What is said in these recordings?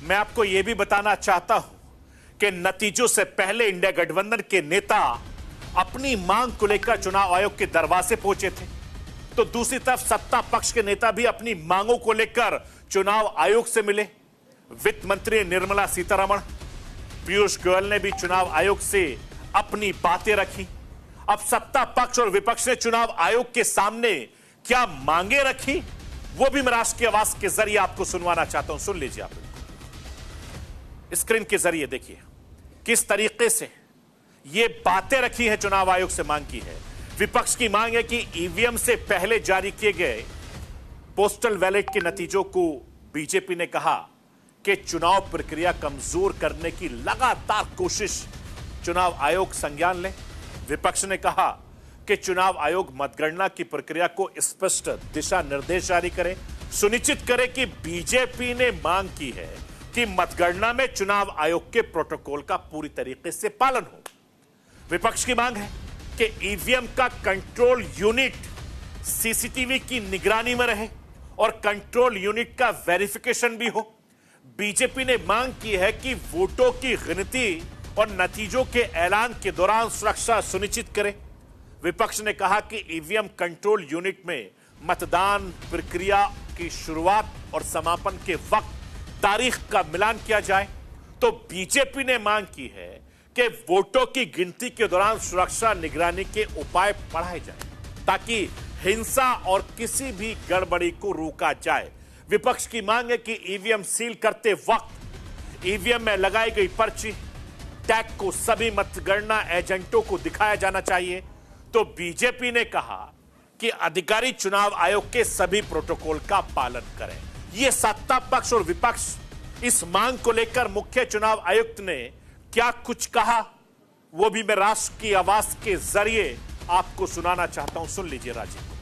मैं आपको यह भी बताना चाहता हूं कि नतीजों से पहले इंडिया गठबंधन के नेता अपनी मांग को लेकर चुनाव आयोग के दरवाजे पहुंचे थे, तो दूसरी तरफ सत्ता पक्ष के नेता भी अपनी मांगों को लेकर चुनाव आयोग से मिले। वित्त मंत्री निर्मला सीतारमण, पीयूष गोयल ने भी चुनाव आयोग से अपनी बातें रखी। अब सत्ता पक्ष और विपक्ष ने चुनाव आयोग के सामने क्या मांगे रखी, वो भी मैं राष्ट्र की आवाज के जरिए आपको सुनवाना चाहता हूं। सुन लीजिए, आप स्क्रीन के जरिए देखिए किस तरीके से ये बातें रखी है, चुनाव आयोग से मांग की है। विपक्ष की मांग है कि ईवीएम से पहले जारी किए गए पोस्टल बैलेट के नतीजों को बीजेपी ने कहा कि चुनाव प्रक्रिया कमजोर करने की लगातार कोशिश चुनाव आयोग संज्ञान ले। विपक्ष ने कहा कि चुनाव आयोग मतगणना की प्रक्रिया को स्पष्ट दिशा निर्देश जारी करे, सुनिश्चित करे कि बीजेपी ने मांग की है कि मतगणना में चुनाव आयोग के प्रोटोकॉल का पूरी तरीके से पालन हो। विपक्ष की मांग है कि ईवीएम का कंट्रोल यूनिट सीसीटीवी की निगरानी में रहे और कंट्रोल यूनिट का वेरिफिकेशन भी हो। बीजेपी ने मांग की है कि वोटों की गिनती और नतीजों के ऐलान के दौरान सुरक्षा सुनिश्चित करे। विपक्ष ने कहा कि ईवीएम कंट्रोल यूनिट में मतदान प्रक्रिया की शुरुआत और समापन के वक्त तारीख का मिलान किया जाए। तो बीजेपी ने मांग की है कि वोटों की गिनती के दौरान सुरक्षा निगरानी के उपाय बढ़ाए जाएं ताकि हिंसा और किसी भी गड़बड़ी को रोका जाए। विपक्ष की मांग है कि ईवीएम सील करते वक्त ईवीएम में लगाई गई पर्ची टैग को सभी मतगणना एजेंटों को दिखाया जाना चाहिए। तो बीजेपी ने कहा कि अधिकारी चुनाव आयोग के सभी प्रोटोकॉल का पालन करें। यह सत्ता पक्ष और विपक्ष इस मांग को लेकर मुख्य चुनाव आयुक्त ने क्या कुछ कहा, वो भी मैं राष्ट्र की आवाज के जरिए आपको सुनाना चाहता हूं। सुन लीजिए राजीव कुमार।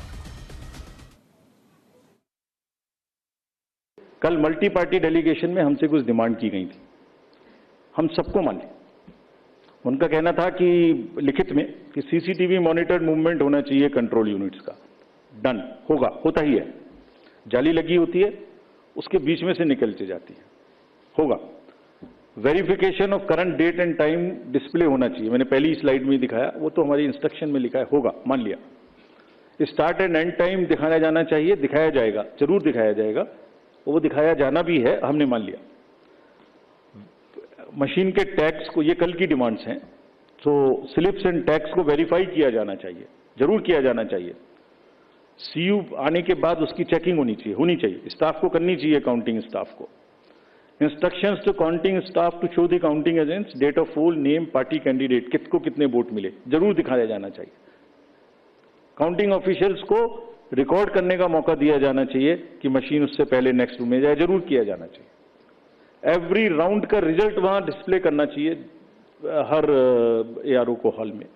कल मल्टी पार्टी डेलीगेशन में हमसे कुछ डिमांड की गई थी, हम सबको माने। उनका कहना था कि लिखित में कि सीसीटीवी मॉनिटर मूवमेंट होना चाहिए कंट्रोल यूनिट्स का। डन, होगा, होता ही है। जाली लगी होती है, उसके बीच में से निकलती जाती है, होगा। Verification of current date and time display होना चाहिए, मैंने पहली स्लाइड में दिखाया, वो तो हमारी इंस्ट्रक्शन में लिखा है, होगा, मान लिया। स्टार्ट एंड एंड टाइम दिखाया जाना चाहिए, दिखाया जाएगा, जरूर दिखाया जाएगा, वो दिखाया जाना भी है, हमने मान लिया। मशीन के टैग्स को, ये कल की डिमांड्स हैं, तो स्लिप्स एंड टैग्स को वेरीफाई किया जाना चाहिए, जरूर किया जाना चाहिए। सीयू आने के बाद उसकी चेकिंग होनी चाहिए, स्टाफ को करनी चाहिए, काउंटिंग स्टाफ को। Instructions to counting staff to show the counting agents date of poll, name, party candidate, किसको कितने वोट मिले, जरूर दिखाया जाना चाहिए। काउंटिंग ऑफिशियल्स को रिकॉर्ड करने का मौका दिया जाना चाहिए कि मशीन उससे पहले नेक्स्ट रूम में जाए, जरूर किया जाना चाहिए। एवरी राउंड का रिजल्ट वहां डिस्प्ले करना चाहिए हर एआरओ को हॉल में।